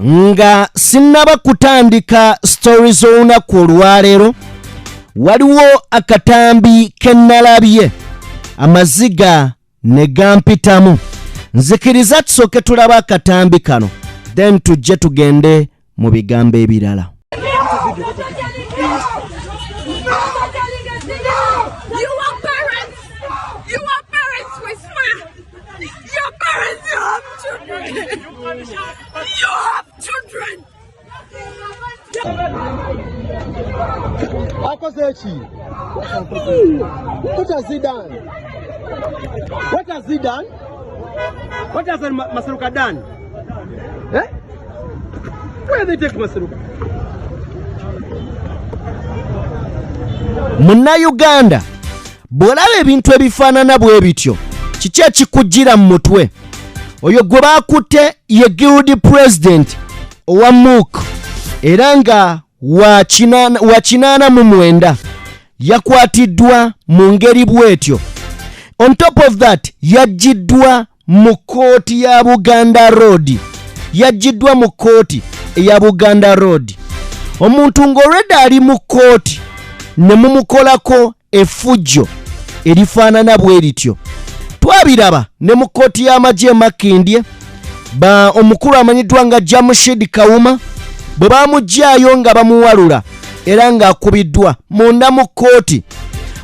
nga sinnaba kutandika stories olunaku olwaleero waliwo akatambi kennalabye amaziga ne gampitamu. Nzikiriza tusooke tulaba akatambi kano then tujje tugende mu bigambo ebirala. You have children. What has he done? What has he done? What has Masaruka done? Eh? Where they take Masaruka? Munnayuganda bw'olaba ebintu ebifaanana bwe bityo kiki ekikujjira mu mutwe? Oyo gwe baakutte ye guilty president owa MOOC era nga wa 89 yakwatiddwa mu ngeri bwetyo. On top of that yaggiddwa mu kooti ya Buganda Road. Yaggiddwa mu kooti eya Buganda Road. Omuntu ng'olwedde ali mu kooti ne mumukolako effujjo erifaanana bwe lityo. Twabiraba ne mu kooti y'amagye Makindye omukulu amanyiddwa nga Jamshid Kawuma bwe bamuggyaayo nga bamuwalula era ng'akubiddwa munda mu kooti.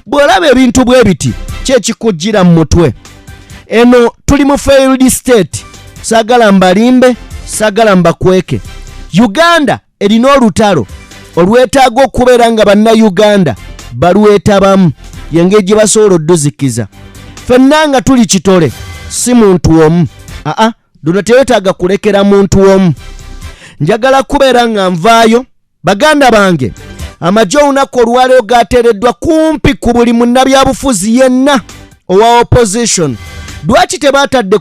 Bw'olaba ebintu bwe biti kyekikujjira mu mutwe. Eno tuli mu failed state. Saagala mbalimbe, saagala mbakweke. Uganda erina olutalo olwetaaga okubeera nga bannayuganda balwetabamu yengeri gye basobola odduzikiza. Ffenna nga tuli kitole si muntu omu. Luno teweetaaga kulekera muntu omu. Njagala kubeera nga nvaayo baganda bange. Amagye olunaku olwaleero gateereddwa kumpi ku buli munnabyabufuzi yenna owa opposition. Lwaki tebaatadde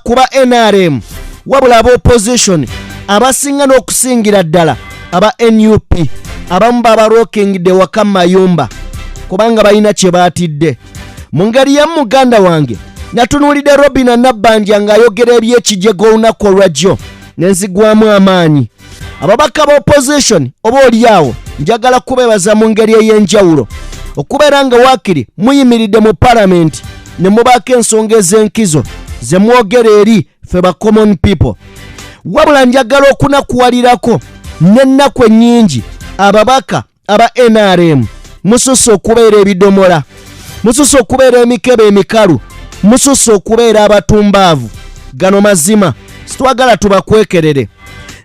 kuba NRM wabula aba opposition abasinga n'okusingira ddala aba NUP abamu babarookingidde waka Mayumba kubanga balina kye baatidde. Mu ngeri ya muganda wange natunuulidde Robina Nabbanja ng'ayogera eby'ekijego olunaku olwajjo nenzigwamu amaanyi. Ababaka ba opposition oba oliawo njagala kubeebaza mu ngeri ey'enjawulo okubeera nga waakiri muyimiridde mu Parliament ne mubaako ensonga ez'enkizo ze mwogera eri ffe ba common people. Wabula njagala okunakuwalirako n'ennaku ennyingi ababaka aba NRM mususse okubeera ebidomola, mususse okubeera emikebe emikalu, mususse okubeera abatumbaavu. Gano mazima sitwagala tubakwekerere.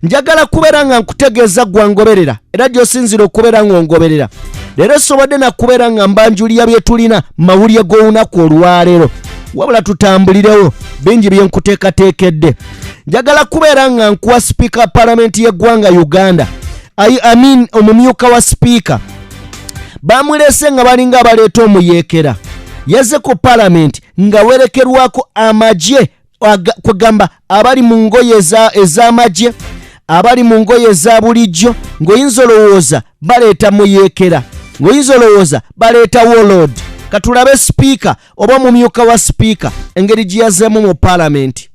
Njagala kubeera nga nkutegeeza gwangoberera era gy'osinzira okubeera ng'ongoberera. Leero sobadde nakubeera nga mbanjulira bye tulina mawulire g'olunaku olwaleero wabula tutambulirewo bingi bye nkuteekateekedde. Njagala kubeera nga nkuwa sipiika Parliament y'eggwanga Uganda omumyuka wa sipiika bamulese nga balinga abaleeta omuyeekera. Yazze ku Parliament nga werekerwako amagye kugamba abali mu ngoye ez'amagye abali mu ngoye eza bulijjo ng'oyinza olowooza baleeta muyeekera, ng'oyinza olowooza baleeta warlord. Katulabe sipiika oba mumyuka wa sipiika engeri gye yazzeemu mu Parliament.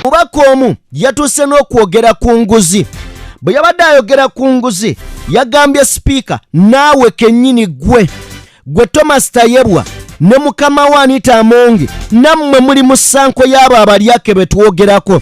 Mubaka omu yatuuse n'okwogera ku nguzi. Bwe yabadde ayogera ku nguzi yagambye sipiika naawe kennyini gwe gwe Thomas Tayebwa ne mukama wa Anita Amongi nammwe muli mu ssanko y'abo abalyake betwogerako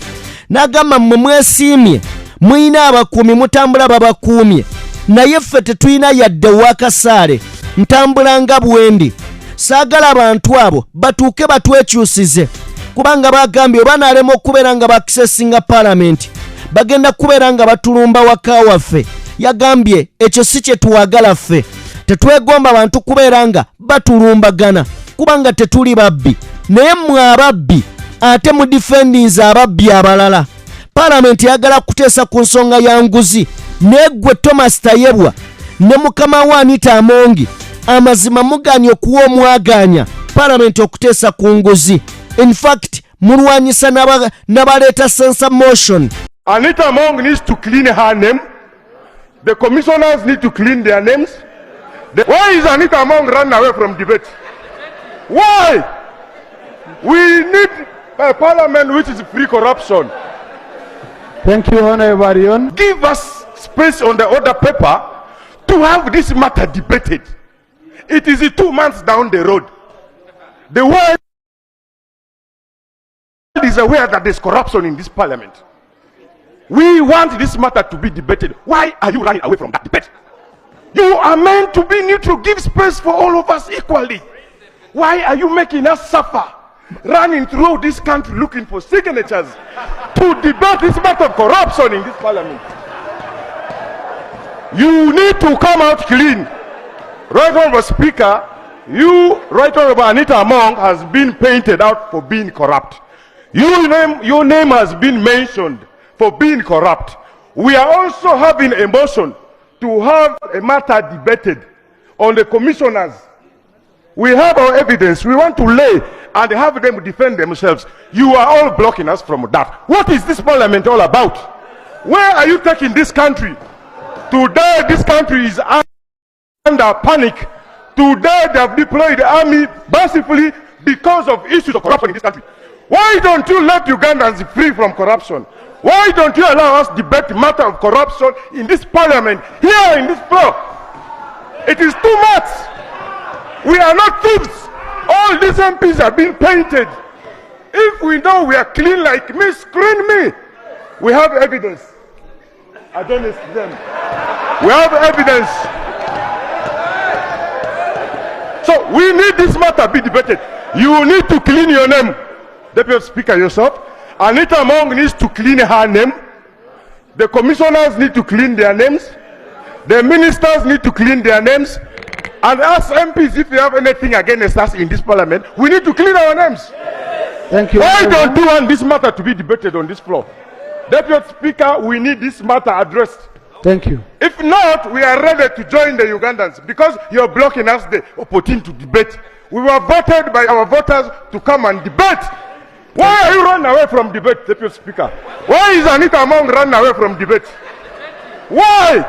n'agamba mmwe mwesiimye muyina abakuumi mutambula babakuumye naye ffe tetulina yadde wakasaale ntambula nga bwendi saagala abantu abo batuuke batwekyusize kubanga bagambye oba naalema okubeera nga bakisesinga Parliament bagenda kubeera nga batulumba waka waffe yagambye ekyo si kye tuwagala ffe tetwegomba abantu kubeera nga batulumbagana kubanga tetuli babbi naye mmwe ababbi ate mu defendinze ababbi abalala Parliament yagala kuteesa ku nsonga ya nguzi negwe Thomas Tayebwa ne mukama wa Anita Amongi amazima muganye okuwa omwaganya Parliament okuteesa ku nguzi. In fact mulwanyisa n'abaleeta censor motion. Anita Amongi needs to clean her name. The commissioners need to clean their names. Why is Anita Amongi running away from debate? Why? We need a parliament which is free corruption. Thank you, Honorable Arion. Give us space on the order paper to have this matter debated. It is 2 months down the road. The world is aware that there's corruption in this parliament. We want this matter to be debated. Why are you running away from that debate? You are meant to be neutral, give space for all of us equally. Why are you making us suffer? Running through this country looking for signatures to debate this matter of corruption in this parliament. You need to come out clean. Right Honorable Speaker, you, Right Honorable Anita Amongi, has been painted out for being corrupt. Your name has been mentioned for being corrupt. We are also having a motion to have a matter debated on the commissioners. We have our evidence. We want to lay and have them defend themselves. You are all blocking us from that. What is this parliament all about? Where are you taking this country? Today, this country is under panic. Today, they have deployed the army massively because of issues of corruption in this country. Why don't you let Ugandans free from corruption? Why don't you allow us debate the matter of corruption in this parliament, here in this floor? It is too much. We are not thieves. All these MPs have been painted. If we know we are clean like me, screen me. We have evidence against them. We have evidence. So we need this matter be debated. You need to clean your name. Deputy Speaker yourself. Anita Amongi needs to clean her name. The commissioners need to clean their names. The ministers need to clean their names. And as MPs, if you have anything against us in this parliament, we need to clean our names. Thank you. Why don't you want this matter to be debated on this floor? Deputy Speaker, we need this matter addressed. Thank you. If not, we are ready to join the Ugandans because you're blocking us the opportunity to debate. We were voted by our voters to come and debate. Why are you running away from debate, Deputy Speaker? Why is Anita Amongi running away from debate? Why?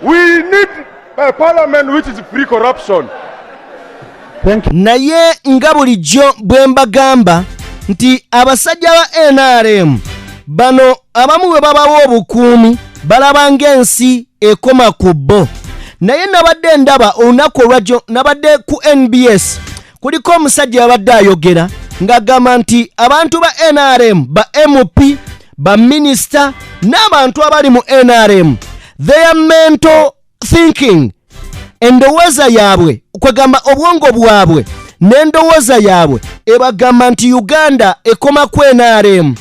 We need a parliament which is free corruption. Thank you. Naye nga bulijjo bwe mbagamba nti abasajja ba NRM bano abamu bwe babawo obukuumi balaba ng'ensi ekoma ku bo. Naye nabadde ndaba olunaku olwajjo nabadde ku NBS kuliko omusajja yabadde ayogera ng'agamba nti abantu ba NRM ba MP ba minisita n'abantu abali mu NRM their mental thinking endowooza yaabwe kwegamba obwongo bwabwe n'endowooza yaabwe ebagamba nti Uganda ekoma ku NRM.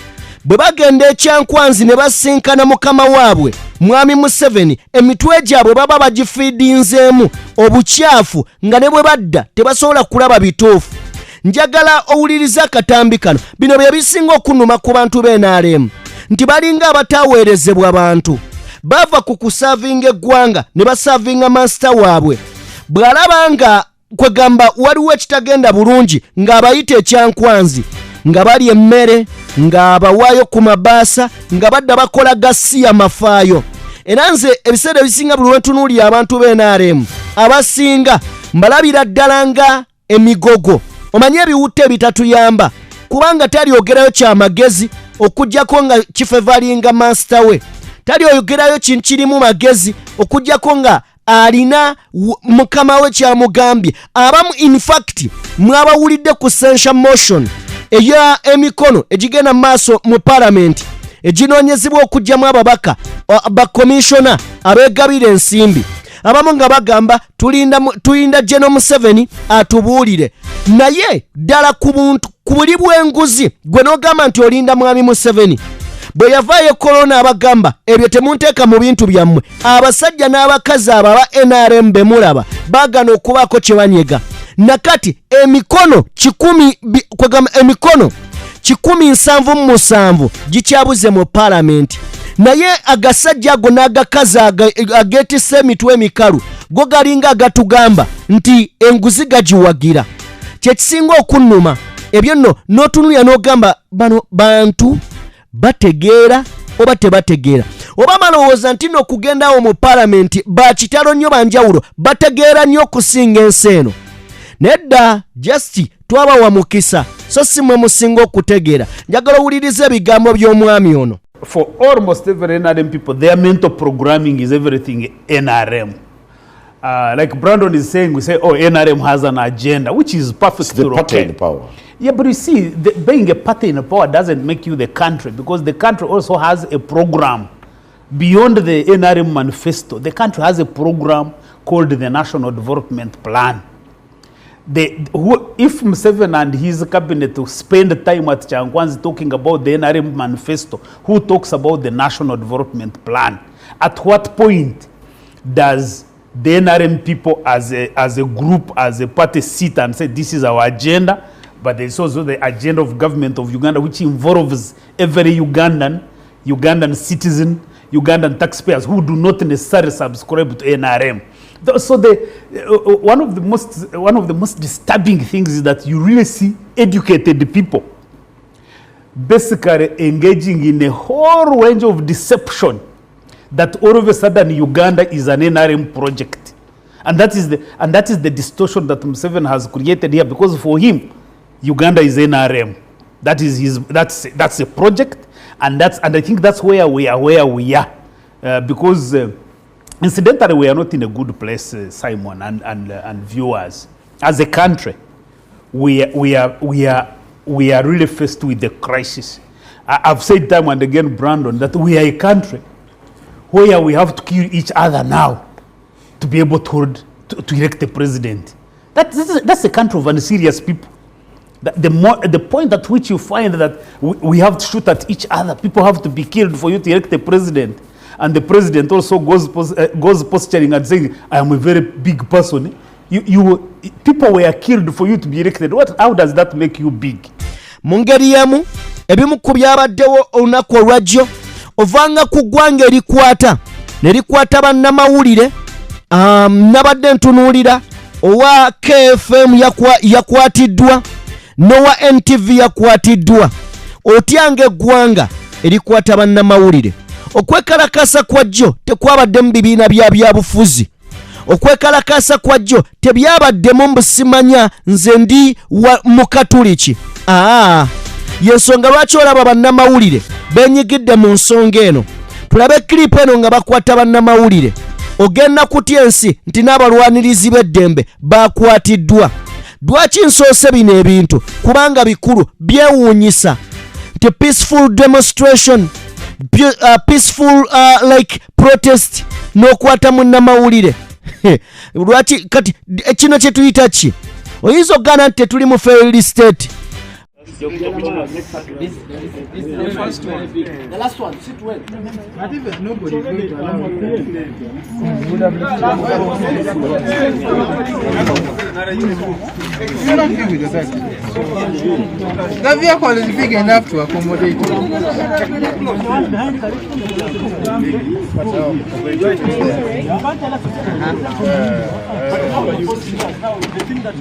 Bwe bagenda ekyankwanzi ne basinkana mukama waabwe Mwami Museveni emitwe gyabwe baba bagifiidinzeemu obukyafu nga ne bwe badda tebasobola kulaba bituufu. Njagala owuliriza akatambi kano bino bye bisinga okunuma ku bantu b'NRM nti balinga abataaweerezebwa bantu bava ku kusavinga eggwanga ne basavinga master waabwe. Bw'alaba nga kwegamba waliwo ekitagenda bulungi ng'abayita ekyankwanzi nga bali emmere ng'abawaayo ku mabaasa nga badda bakola gasiya mafaayo. Era nze ebiseera ebisinga buli lwentunuulira abantu b'NRM abasinga mbalabira ddala nga emigogo. Omanye ebiwutta ebitatuyamba kubanga talyogerayo kyamagezi okuggyako nga kifevalinga master we. Talyogerayo kintu kirimu magezi okuggyako nga alina mukama we kyamugambye. Abamu in fact mwabawulidde ku censure motion eya emikono egigenda maaso mu parliament eginoonyezebwa okujjamu ababaka bakomishona abeegabira ensimbi. Abamu nga bagamba tulinda General Museveni atubuulire, naye ddala ku buli bw'enguzi gwe n'ogamba nti olinda mwami Museveni. Bwe yavaayo korona abagamba ebyo temunteeka mu bintu byammwe. Abasajja n'abakazi abo aba NRM be mulaba baagana okubaako kye banyega. Nakati emikono 177 gikyabuze mu parliament. Naye agasajja ago n'agakazi ageetisse emitwe emikalu go galinga agatugamba nti enguzi gagiwagira. Kyekisinga okunnuma ebyo nno n'otunulya n'ogamba bano bantu bategeera oba tebategeera, oba malowooza nti no okugendawo mu parliament bakitalo nnyo banjawulo bategeera nnyo okusinga ensi eno. Nedda just twabawa mukisa so si mwe musinga okutegeera. Njagala owuliriza ebigambo by'omwami ono. For almost every NRM people, their mental programming is everything NRM. Like Brandon is saying, we say, oh, NRM has an agenda, which is perfectly okay. The party in power. Yeah, but you see, being a party in power doesn't make you the country, because the country also has a program. Beyond the NRM manifesto, the country has a program called the National Development Plan. If Museveni and his cabinet to spend time at Changwanzi talking about the NRM manifesto, who talks about the National Development Plan? At what point does the NRM people as a group, as a party sit and say this is our agenda? But there's also the agenda of government of Uganda, which involves every Ugandan citizen, Ugandan taxpayers who do not necessarily subscribe to NRM. So one of the most disturbing things is that you really see educated people basically engaging in a whole range of deception that all of a sudden Uganda is an NRM project, and that is the distortion that Museveni has created here, because for him Uganda is NRM. That's a project, and I think that's where we are because. Incidentally, we are not in a good place, Simon and viewers. As a country, we are really faced with the crisis. I've said time and again, Brandon, that we are a country where we have to kill each other now to be able to elect a president. That's a country of unserious people. The point at which you find that we have to shoot at each other, people have to be killed for you to elect a president. And the president also goes posturing and saying, I am a very big person. People were killed for you to be elected. How does that make you big? Mungeri yemu ebimu ku byabaddewo olunaku olwajjo ovanga ku ggwanga erikwata bannamawulire. Nabadde ntunuulira owa KFM yakwatiddwa n'owa NTV yakwatiddwa. Otyanga eggwanga erikwata bannamawulire. Okwekalakasa kwajjo tekwabadde mu bibiina byabufuzi. Okwekalakasa kwajjo tebyabadde mu busimanya nze ndi mukatuliki. Yensonga lwaki olaba bannamawulire benyigidde mu nsonga eno. Tulabe clip eno nga bakwata bannamawulire. Ogenda kutya ensi nti n'abalwanirizi b'eddembe bakwatiddwa. Lwaki nsoose bino ebintu? Kubanga bikulu byewuunyisa. Nti peaceful demonstration, peaceful like protest n'okwata munnamawulire. Lwaki kati kino kye tuyita ki? Oyinza okugana nti tetuli mu failed state. The first one. The last one. Sit well. Not even nobody going to allow the vehicle is big enough to accommodate you.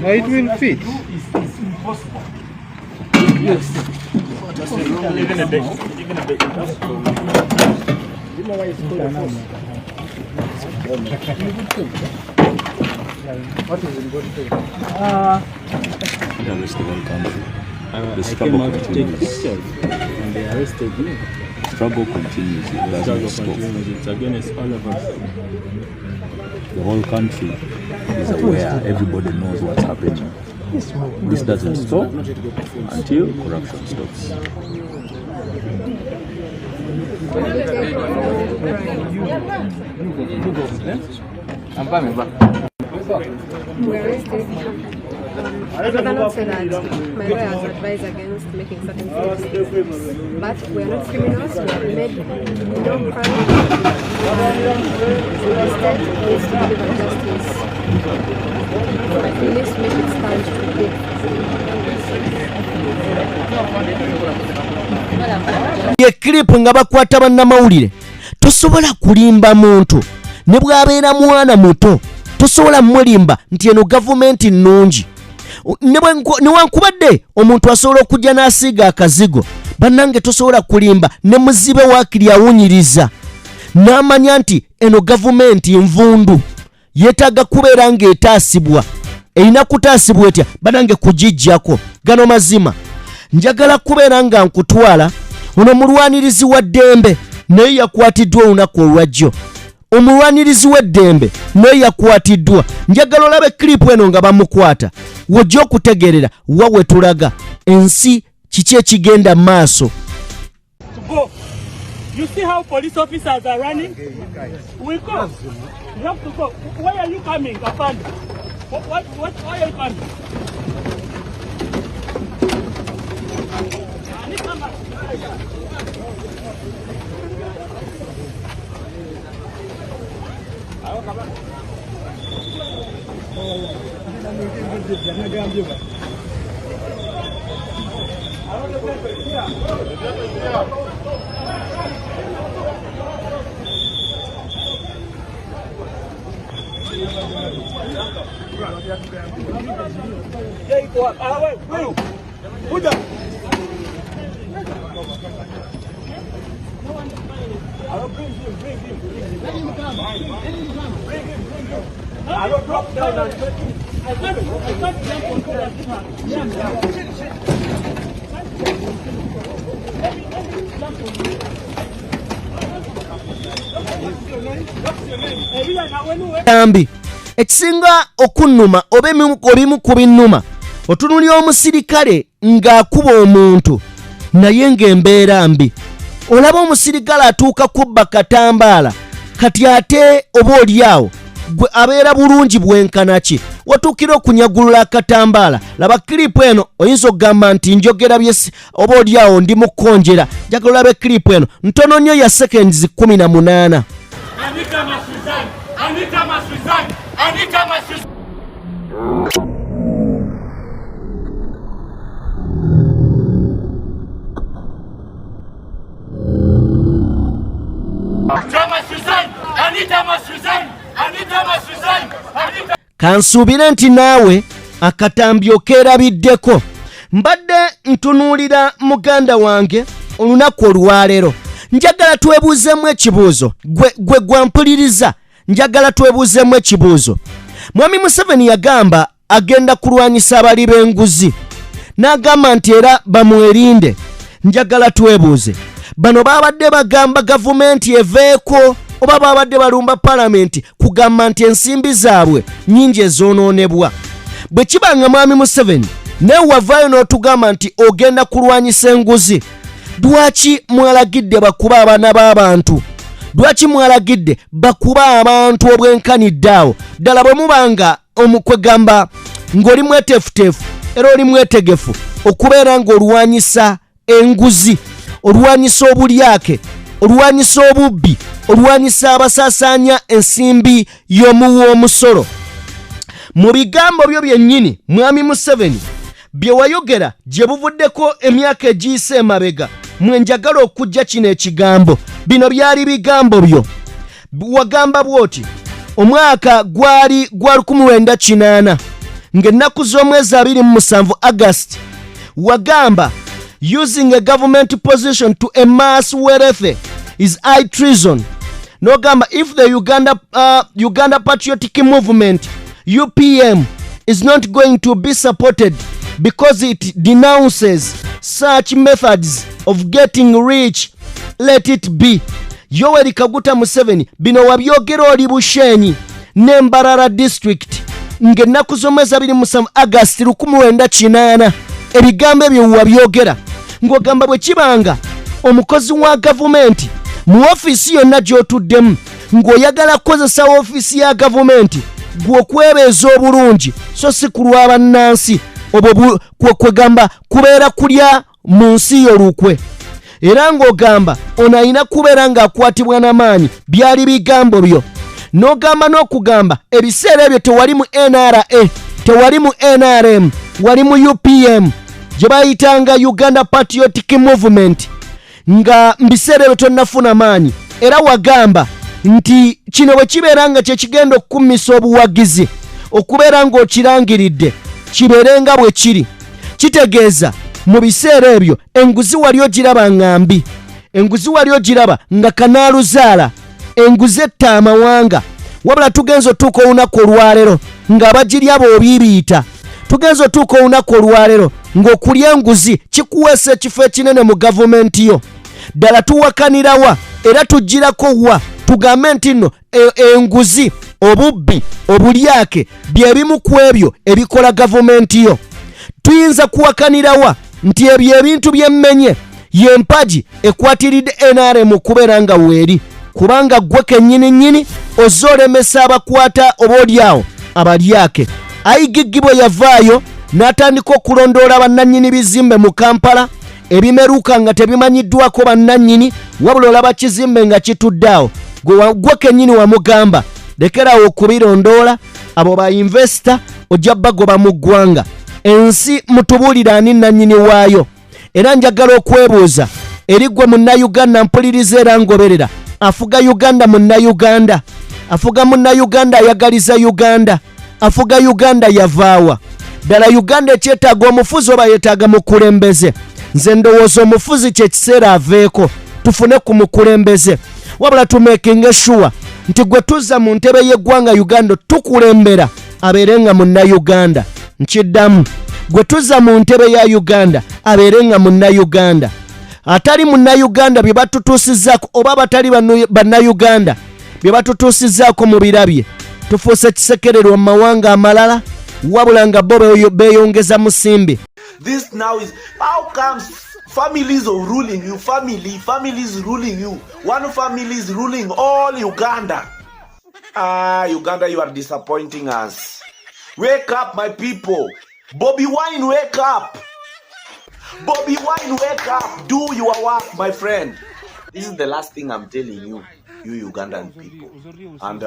It will fit. Yes. Even a bit. What is in good faith? I came out to take pictures and they arrested me. struggle continues. It doesn't stop. It's against all of us. The whole country is aware. Everybody knows what's happening. This doesn't stop until corruption stops. I'm coming back. We are arrested. I cannot say that my lawyer has advised against making certain things, but we are not criminals. We have made no crime. The state needs to deliver justice. At least make it stand to ye clip nga bakwata bannamawulire tosobola kulimba muntu ne bw'abeera mwana muto tosobola mulimba nti eno gavumenti nnungi newankubadde omuntu asobola okujja n'asiiga akazigo bannange tosobola kulimba ne muzibe waakiri awunyiriza n'amanya nti eno gavumenti nvundu yeetaaga kubeera ng'etaasibwa erina kutaasibwa etya bannange kugijjako gano mazima njagala kubeera nga nkutwala ono mulwanirizi wa ddembe naye yakwatiddwa olunaku olwajjo omulwanirizi w'eddembe naye yakwatiddwa njagala olabe clip eno nga bamukwata wojja okutegerera wa we tulaga ensi kiki ekigenda mu maaso. You see how police officers are running? We go. You have to go. Why are you coming, Afan? Why are you coming? Ambi ekisinga okunnuma obimu ku binnuma otunulya omusirikale ng'akuba omuntu naye ng'embeera mbi olaba omusirikale atuuka kubba katambaala kati ate oba oliawo gwe abeera bulungi bwenkana ki watuukira okunyagulula akatambaala laba kiripu eno oyinza okugamba nti njogera byesi oba oliawo ndi mu kkonjera njagala olabe kiripu eno ntono nnyo ya seconds 18. Kansuubire nti naawe akatambi okeerabiddeko. Mbadde ntunuulira muganda wange olunaku olwaleero. Njagala twebuuzeemu ekibuuzo gwe gwampuliriza njagala twebuuzeemu ekibuuzo. Mwami Museveni yagamba agenda kulwanyisa abali b'enguzi n'agamba nti era bamwerinde. Njagala twebuuze bano babadde bagamba gavumenti eveeko oba babadde balumba palamenti kugamba nti ensimbi zaabwe nnyingi ezoonoonebwa. Bwe kibanga mwami Museveni naye wavaayo n'otugamba nti ogenda kulwanyisa enguzi, lwaki mwalagidde bakuba abaana b'abantu? Lwaki mwalagidde bakuba abantu obwenkanidde awo? Ddala bwe mubanga omukwegamba ng'oli mweteefuteefu era oli mwetegefu okubeera ng'olwanyisa enguzi, olwanyisa obulyake, olwanyisa obubbi, olwanyisa abasaasaanya ensimbi y'omuwa omusolo. Mu bigambo byo byennyini mwami Museveni bye wayogera gye buvuddeko emyaka egiyise emabega, mwe njagala okujja kino ekigambo. Bino byali bigambo byo. Wagamba bw'oti omwaka gwali gwa 1980 ng'ennaku z'omwezi 27 August wagamba using a government position to amass wealth is high treason. Nogamba if the Uganda Patriotic Movement UPM is not going to be supported because it denounces such methods of getting rich let it be. Yoweri Kaguta Museveni bino wabyogera oli Bushenyi n'Embarara district ng'ennaku z'omwezi 27 August 1998 ebigambo ebyo wabyogera ng'ogamba bwe kibanga omukozi wa gavumenti mu ofiisi yonna gy'otuddemu ng'oyagala kukozesa ofiisi ya gavumenti gw'okwebeeza obulungi so si ku lw'abannansi obwo kwegamba kubeera kulya mu nsi y'olukwe era ng'ogamba ono alina kubeera ng'akwatibwa n'amaanyi byali bigambo byo n'ogamba n'okugamba ebiseera ebyo tewali mu NRA tewali mu NRM wali mu UPM gye bayitanga Uganda Patriotic Movement nga mbiseera ebyo tonnafuna maanyi era wagamba nti kino bwe kibeera nga kye kigenda okukumisa obuwagizi okubeera ng'okirangiridde kibeerenga bwe kiri kitegeeza mu biseera ebyo enguzi wali ogiraba ngambi enguzi wali ogiraba nga kanaaluzaala enguzi etta amawanga wabula tugenza otuuka olunaku olwaleero ng'abagirya boobiibiyita tugenza otuuka olunaku olwaleero ng'okulya enguzi kikuweesa ekifo ekinene mu gavumenti yo ddala tuwakanirawa era tugirako wa tugambe nti nno enguzi obubbi obulyake bye bimu ku ebyo ebikola gavumenti yo tuyinza kuwakanirawa nti ebyo ebintu byemmenye y'empagi ekwatiridde NRM okubeera nga weeri kubanga gwe kennyini ozza olemesa abakwata oboolyawo abalyake ayigiggi bwe yavaayo n'atandika okulondoola bannannyini bizimbe mu Kampala ebimeruka nga tebimanyiddwako bannannyini wabula olaba kizimbe nga kitudde awo gwe kennyini wamugamba lekerawo okubirondoola abo ba investor ojja bagoba mu ggwanga ensi mutubuulira ani nannyini waayo era njagala okwebuuza eri gwe munnayuganda mpuliriza era ngoberera afuga Uganda munnayuganda afuga munnayuganda ayagaliza Uganda afuga Uganda yavaawa ddala Uganda ekyetaaga omufuzi oba yeetaaga mukulembeze nze ndowooza omufuzi kye kiseera aveeko tufune ku mukulembeze wabula tumekinga sure nti gwe tuzza mu ntebe y'eggwanga Uganda tukulembera abeerenga munnayuganda nkiddamu gwe tuzza mu ntebe ya Uganda abeerenga munnayuganda atali munnayuganda bye batutuusizzaako oba batali bannayuganda bye batutuusizzaako mu birabye tufuuse kisekererwa mu mawanga amalala wabula nga bo beeyongeza musimbi. This now is how comes families are ruling you, families ruling you, one family is ruling all Uganda. Uganda, you are disappointing us. Wake up, my people. Bobby Wine, wake up. Bobby Wine, wake up. Do your work, my friend. This is the last thing I'm telling you, you Ugandan people. And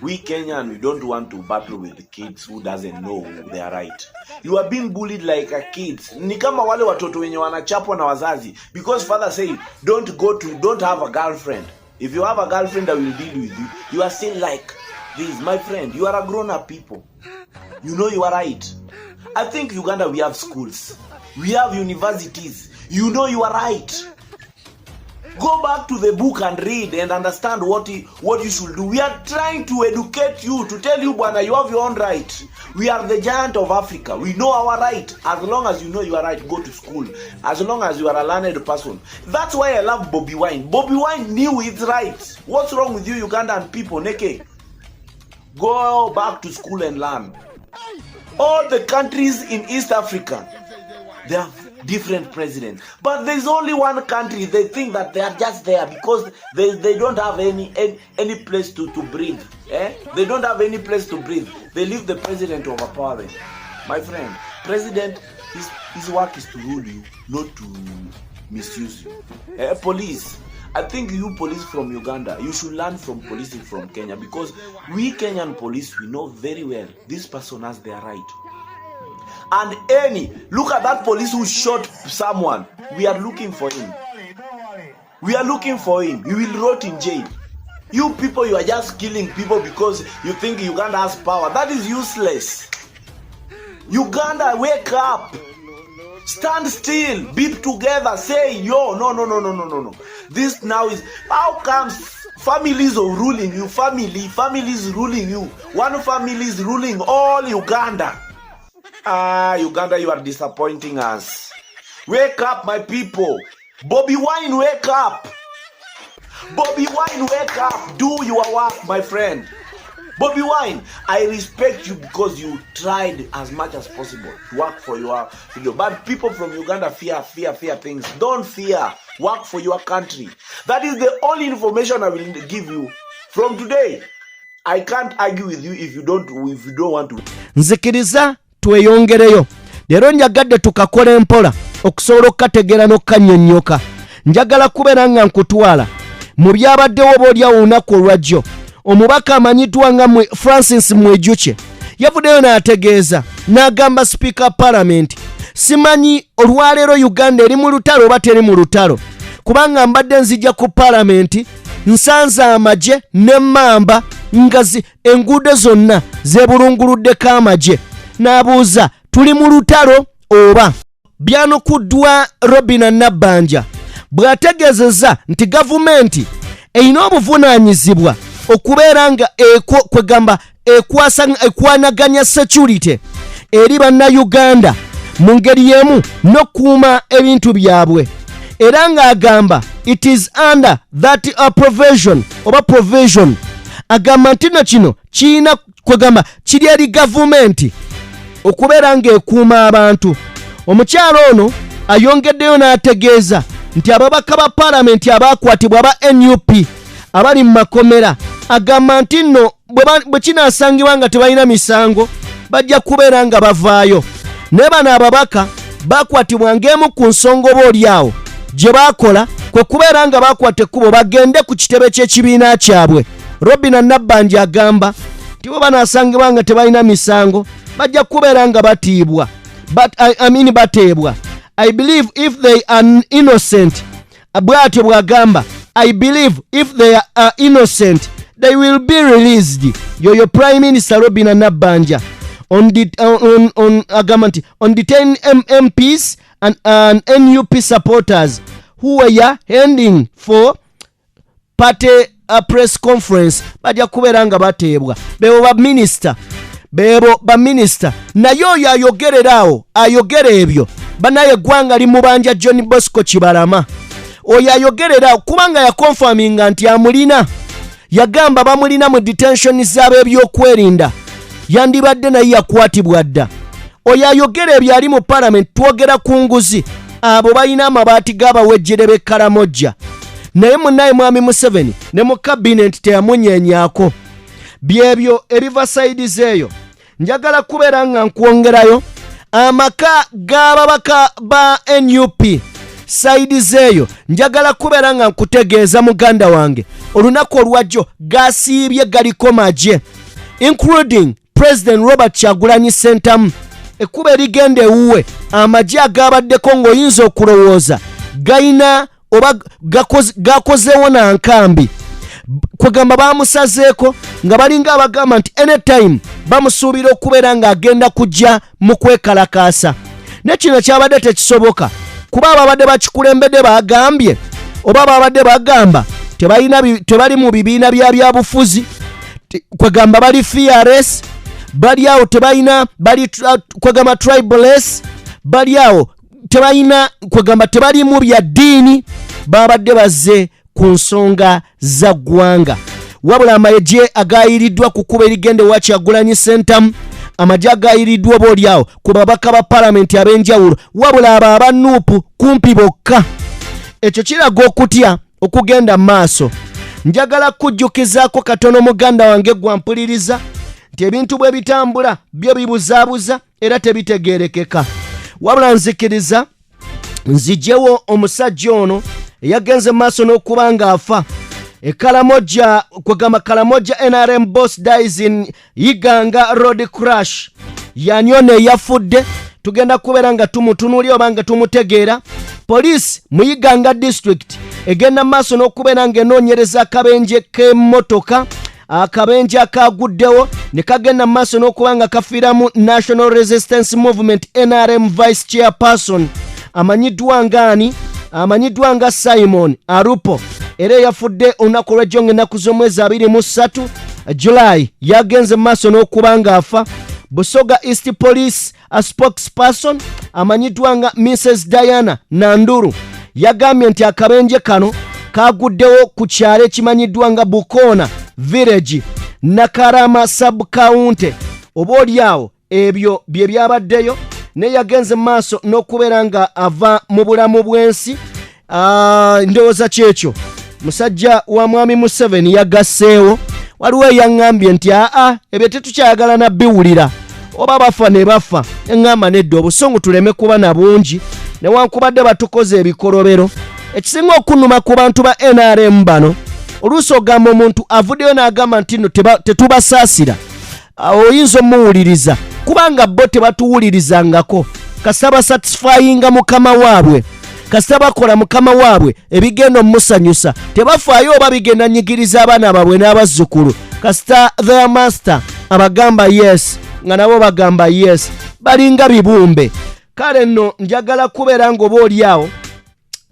we Kenyan, we don't want to battle with the kids who doesn't know they are right. You are being bullied like a kids. Ni kama wale watoto wenye wanachapwa na wazazi because father said don't have a girlfriend. If you have a girlfriend that will deal with you, you are still like this. My friend, you are a grown-up people. You know you are right. I think Uganda, we have schools. We have universities. You know you are right. Go back to the book and read and understand what you should do. We are trying to educate you, to tell you, Bwana, you have your own right. We are the giant of Africa. We know our right. As long as you know you are right, go to school. As long as you are a learned person. That's why I love Bobby Wine. Bobby Wine knew it's right. What's wrong with you Ugandan people, Neke? Go back to school and learn. All the countries in East Africa, they have different presidents, but there's only one country they think that they are just there because they don't have any place to breathe. They don't have any place to breathe. They leave the president to overpower them. My friend, president, his work is to rule you, not to misuse you. Police, I think you police from Uganda, you should learn from policing from Kenya, because we Kenyan police, we know very well this person has their right. And look at that police who shot someone. We are looking for him. We are looking for him. He will rot in jail. You people, you are just killing people because you think Uganda has power. That is useless. Uganda, wake up. Stand still. Be together. Say, yo, no. This now is, how comes families are ruling you? Families ruling you. One family is ruling all Uganda. Uganda, you are disappointing us. Wake up, my people. Bobby Wine, wake up. Bobby Wine, wake up. Do your work, my friend. Bobby Wine, I respect you because you tried as much as possible to work for your video. But people from Uganda fear things. Don't fear. Work for your country. That is the only information I will give you. From today, I can't argue with you if you don't want to. Nzikiriza tweyongereyo. Lero njagadde tukakole mpola okusobola okukategeera n'okukanyonnyoka. Njagala kubeera nga nkutwala mu byabaddewo boolyawo olunaku olwajjo. Omubaka amanyiddwa nga Francis Mwejuche yavuddeyo n'ategeeza n'agamba Speaker Parliament, simanyi olwaleero Uganda eri mu lutalo oba teri mu lutalo, kubanga mbadde nzija ku Parliament nsanze amagye n'emmamba nga enguudo zonna zeebulunguluddeko amagye. N'abuuza tuli mu lutalo oba. Byanukuddwa Robina Nabbanja bw'ategeezezza nti gavumenti erina obuvunaanyizibwa okubeera nga kwegamba ekwanaganya security eri bannayuganda mu ngeri y'emu n'okuuma ebintu byabwe, era ng'agamba it is under that provision oba provision. Agamba nti kino kiina kwegamba kiri eri gavumenti okubeera ng'ekuuma abantu. Omukyalo ono ayongeddeyo n'ategeeza nti ababaka ba Parliament abaakwatibwa aba NUP abali mu makomera, agamba nti nno bwe kinaasangibwa nga tebalina misango bajja kubeera nga bavaayo. Ne bano ababaka baakwatibwa ng'emu ku nsonga oba olyawo gye baakola kwe kubeera nga baakwata ekkubo bagende ku kitebe ky'ekibiina kyabwe. Robina Nabbanja agamba nti bwe banaasangibwa nga tebalina misango bajja kubeera nga batiibwa. Bateebwa. I believe if they are innocent, bw'atyo bw'agamba, I believe if they are innocent, they will be released. Your Prime Minister Robina Nabbanja on detained MPs and NUP supporters who were heading for party press conference bajja kubeera nga bateebwa. Bebo ba minister naye oyo ayogererawo ayogera ebyo banaye eggwanga limubanja John Bosco Kibalama. Oyo ayogererawo kubanga yakonfaminga nti amulina, yagamba bamulina mu detention z'ab'ebyokwerinda, yandibadde naye yakwatibwa dda. Oyo ayogera ebyo ali mu Parliament, twogera ku nguzi abo balina amabaati g'abawejjere b'e Karamoja, naye munnaye Mwami Museveni ne mu cabinet teyamunyenyaako. Byebyo ebiva sides eyo. Njagala kubeera nga nkwongerayo amaka g'ababaka ba NUP sides eyo. Njagala kubeera nga nkutegeeza muganda wange olunaku olwajjo gasiibye galiko magye, including President Robert Kyagulanyi Ssentamu. Ekkuba erigenda ewuwe amagye agabaddeko ng'oyinza okulowooza gayina oba gakozeewo na nkambi, kwegamba bamusazeeko nga balinga abagamba nti anytime bamusuubira okubeera ng'agenda kujja mu kwekalakaasa. Ne kino kyabadde tekisoboka kuba ababadde bakikulembedde bagambye oba babadde bagamba tebali mu bibiina byabufuzi, kwegamba bali fearless, bali awo tebalina, bali kwegamba tribalist, bali awo tebalina, kwegamba tebali mu bya ddiini, babadde bazze ku nsonga za ggwanga. Wabula amagye agayiriddwa ku kuba erigende wa Kyagulanyi Ssentamu, amagye agayiriddwa boolyawo ku babaka ba Parliament ab'enjawulo, wabula abo abanuupu kumpi bokka. Ekyo kiraga okutya okugenda mu maaso. Njagala kujjukizaako katono muganda wange gwampuliriza nti ebintu bwe bitambula byo bibuzaabuza era tebitegeerekeka. Wabula nzikiriza nzijewo omusajja ono yagenze maaso n'okuba ng'afa. Karamoja, kwegamba Karamoja NRM boss dies in Iganga road crash. Yanyone yafudde. Tugenda kubeera nga tumutunuulira oba nga tumutegeera. Police mu Iganga district egenda maaso n'okubeera ng'enoonyereza akabenje k'emmotoka, akabenje akaguddewo ne kagenda maaso n'okuba nga kafiiramu National Resistance Movement NRM vice chairperson amanyiddwa ngaani? Amanyiddwa nga Simon Arupo. Era yafudde olunaku olw'ejjo ng'ennaku z'omwezi 23 July. Yagenze maaso n'okuba ng'afa. Busoga East Police a spokesperson amanyiddwa nga Mrs. Diana Nanduru yagambye nti akabenje kano kaguddewo ku kyalo ekimanyiddwa nga Bukona Village Nakarama Sub County. Oba olyawo ebyo bye byabaddeyo ne yagenze maaso n'okubeera nga ava mu bulamu bw'ensi. Ndowooza kyekyo musajja wa mwami Museveni yagasseewo. Waliwo eyaŋŋambye nti ebyo tetukyayagala nabbiwulira oba bafa ne bafa. Eŋŋamba nedda obusungu tuleme kuba na bungi newankubadde batukoze ebikolobero. Ekisinga okunuma ku bantu ba NRM bano, oluusi ogamba omuntu avuddeyo n'agamba nti nno tetubasaasira, oyinza omuwuliriza kubanga bo tebatuwulirizangako. Kasita basatisfyinga mukama waabwe, kasita bakola mukama waabwe ebigenda omusanyusa, tebafaayo oba bigenda nyigiriza abaana baabwe n'abazzukulu. Kasita their master abagamba yes nga nabo bagamba yes, balinga bibumbe. Kale nno njagala kubeera ng'oba olyawo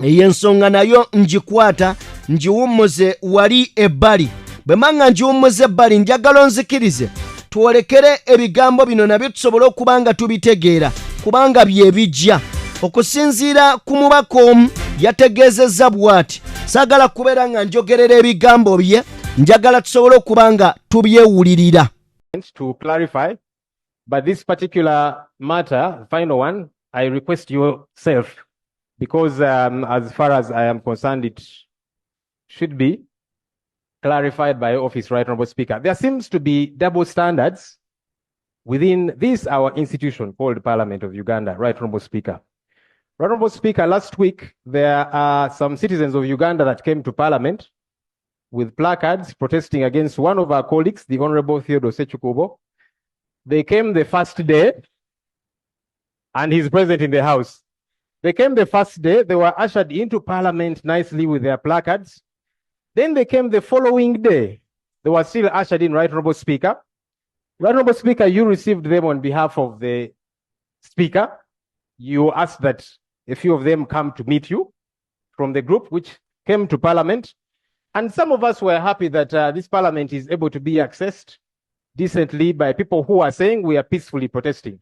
ey'ensonga nayo ngikwata ngiwummuze wali ebbali. Bwe manga ngiwummuze ebbali njagala onzikirize twolekere ebigambo bino nabyo tusobole okuba nga tubitegeera kubanga bye bijja. Okusinziira ku mubaka omu yategeezezza bw'ati, saagala kubeera nga njogerera ebigambo bye, njagala tusobole okuba nga tubyewulirira. To clarify, but this particular matter, final one, I request yourself, because as far as I am concerned, it should be clarified by office, Right Honorable Speaker. There seems to be double standards within this, our institution called Parliament of Uganda, Right Honorable Speaker. Right Honorable Speaker, last week, there are some citizens of Uganda that came to Parliament with placards protesting against one of our colleagues, the Honorable Theodore Sechukubo. They came the first day, and he's present in the House. They came the first day, they were ushered into Parliament nicely with their placards. Then they came the following day. They were still ushered in, Right Honorable Speaker. Right Honorable Speaker, you received them on behalf of the Speaker. You asked that a few of them come to meet you from the group which came to Parliament. And some of us were happy that this Parliament is able to be accessed decently by people who are saying we are peacefully protesting.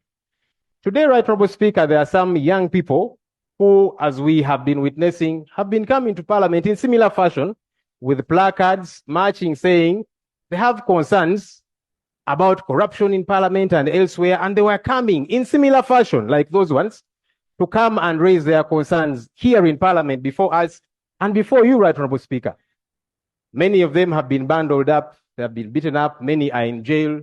Today, Right Honorable Speaker, there are some young people who, as we have been witnessing, have been coming to Parliament in similar fashion with placards, marching, saying they have concerns about corruption in Parliament and elsewhere, and they were coming in similar fashion, like those ones, to come and raise their concerns here in Parliament before us and before you, Right Honorable Speaker. Many of them have been bundled up, they have been beaten up, many are in jail.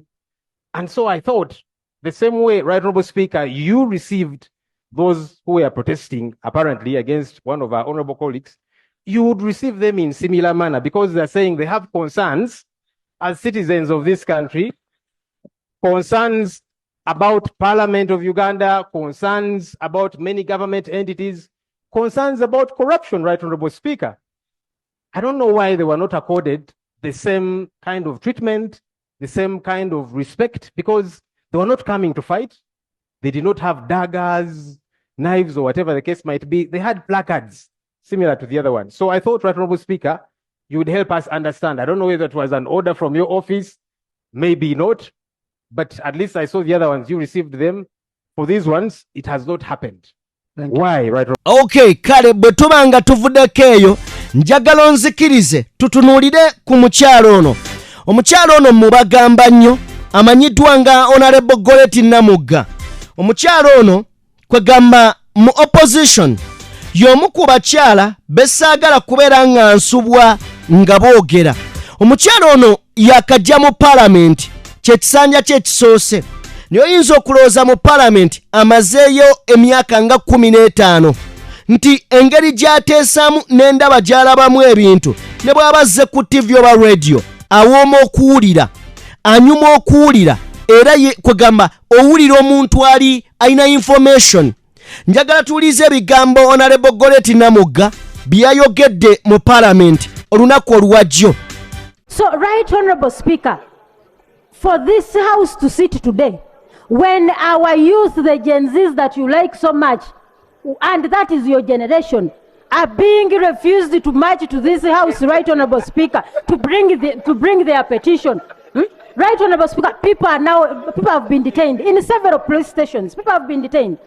And so I thought, the same way, Right Honorable Speaker, you received those who were protesting, apparently, against one of our honorable colleagues, you would receive them in similar manner, because they're saying they have concerns as citizens of this country, concerns about Parliament of Uganda, concerns about many government entities, concerns about corruption, Right Honorable Speaker. I don't know why they were not accorded the same kind of treatment, the same kind of respect, because they were not coming to fight. They did not have daggers, knives, or whatever the case might be. They had placards similar to the other one. So I thought, Right Honorable Speaker, you would help us understand. I don't know whether it was an order from your office, maybe not, but at least I saw the other ones, you received them. For these ones, it has not happened. Why, Right Honorable? Okay, kale bwe tubanga tuvuddeko eyo, njagala onzikirize tutunuulire ku mukyalo ono. Omukyalo ono mubagamba nnyo, amanyiddwa nga Honorable Goleti Namugga. Omukyalo ono kwegamba mu opposition y'omu ku bakyala besaagala kubeera nga nsubwa nga boogera. Omukyalo ono yakajja mu Parliament kyekisanja kyekisoose, naye oyinza okulowooza mu Parliament amazeeyo emyaka nga 15 nti engeri gy'ateesaamu n'endaba gy'alabamu ebintu ne bw'aba azze ku TV oba radio awooma okuwulira, anyuma okuwulira, era kwegamba owulira omuntu ali alina information. Njagala tuwulize ebigambo Honorable Goleti Namugga byayogedde mu Parliament olunaku olwajjo. So, Right Honorable Speaker, for this House to sit today, when our youth, the Gen Zs that you like so much, and that is your generation, are being refused to march to this House, Right Honorable Speaker, to bring their petition. Right Honorable Speaker, people have been detained in several police stations. People have been detained.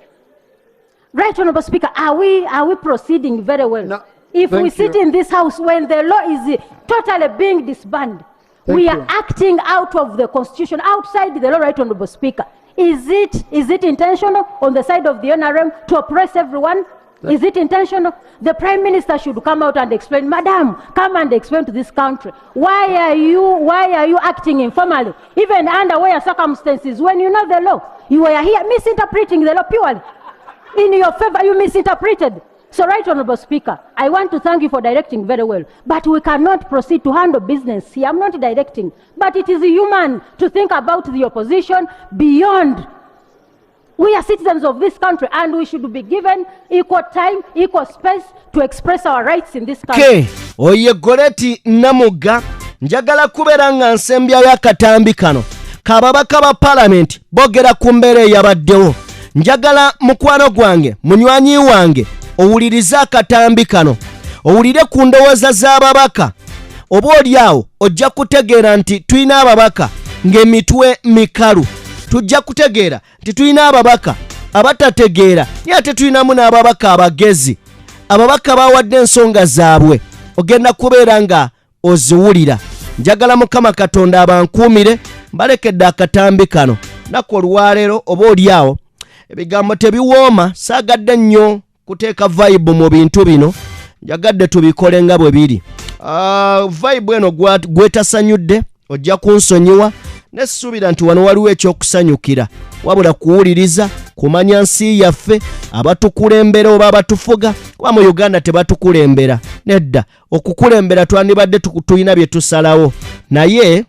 Right Honorable Speaker, are we proceeding very well? No, If we sit in this house when the law is totally being disbanded, we are acting out of the constitution, outside the law, Right Honorable Speaker. Is it intentional on the side of the NRM to oppress everyone? Is it intentional? The Prime Minister should come out and explain, Madam, come and explain to this country. Why are you acting informally, even under where circumstances, when you know the law? You are here misinterpreting the law purely. In your favor, you misinterpreted. So, Right Honorable Speaker, I want to thank you for directing very well, but we cannot proceed to handle business here. I'm not directing, but it is human to think about the opposition beyond. We are citizens of this country and we should be given equal time, equal space to express our rights in this country. Okay, oye Goreti Namuga, njagala kubeera nga nsembyayo akatambi kano. Kababaka ba Parliament bogera ku mbeera eyabaddewo. Njagala mukwano gwange, munywanyi wange, owuliriza akatambi kano. Owulire ku ndowooza z'ababaka. Oba olyawo ojja kutegeera nti tulina ababaka ng'emitwe mikalu. Tujja kutegeera nti tulina ababaka abatategeera naye ate tulinamu n'ababaka abagezi. Ababaka bawadde ensonga zaabwe. Ogenda kubeera nga oziwulira. Njagala Mukama Katonda abankuumire mbalekedde akatambi kano. Naku olwaleero oba olyawo ebigambo tebiwooma, saagadde nnyo kuteeka vibe mu bintu bino. Njagadde tubikole nga bwe biri. Vibe eno gwetasanyudde ojja kunsonyiwa. Nessuubira nti wano waliwo ekyokusanyukira, wabula kuwuliriza, kumanya nsi yaffe, abatukulembera oba abatufuga. Kuba mu Uganda tebatukulembera. Nedda, okukulembera twandibadde tulina bye tusalawo. Naye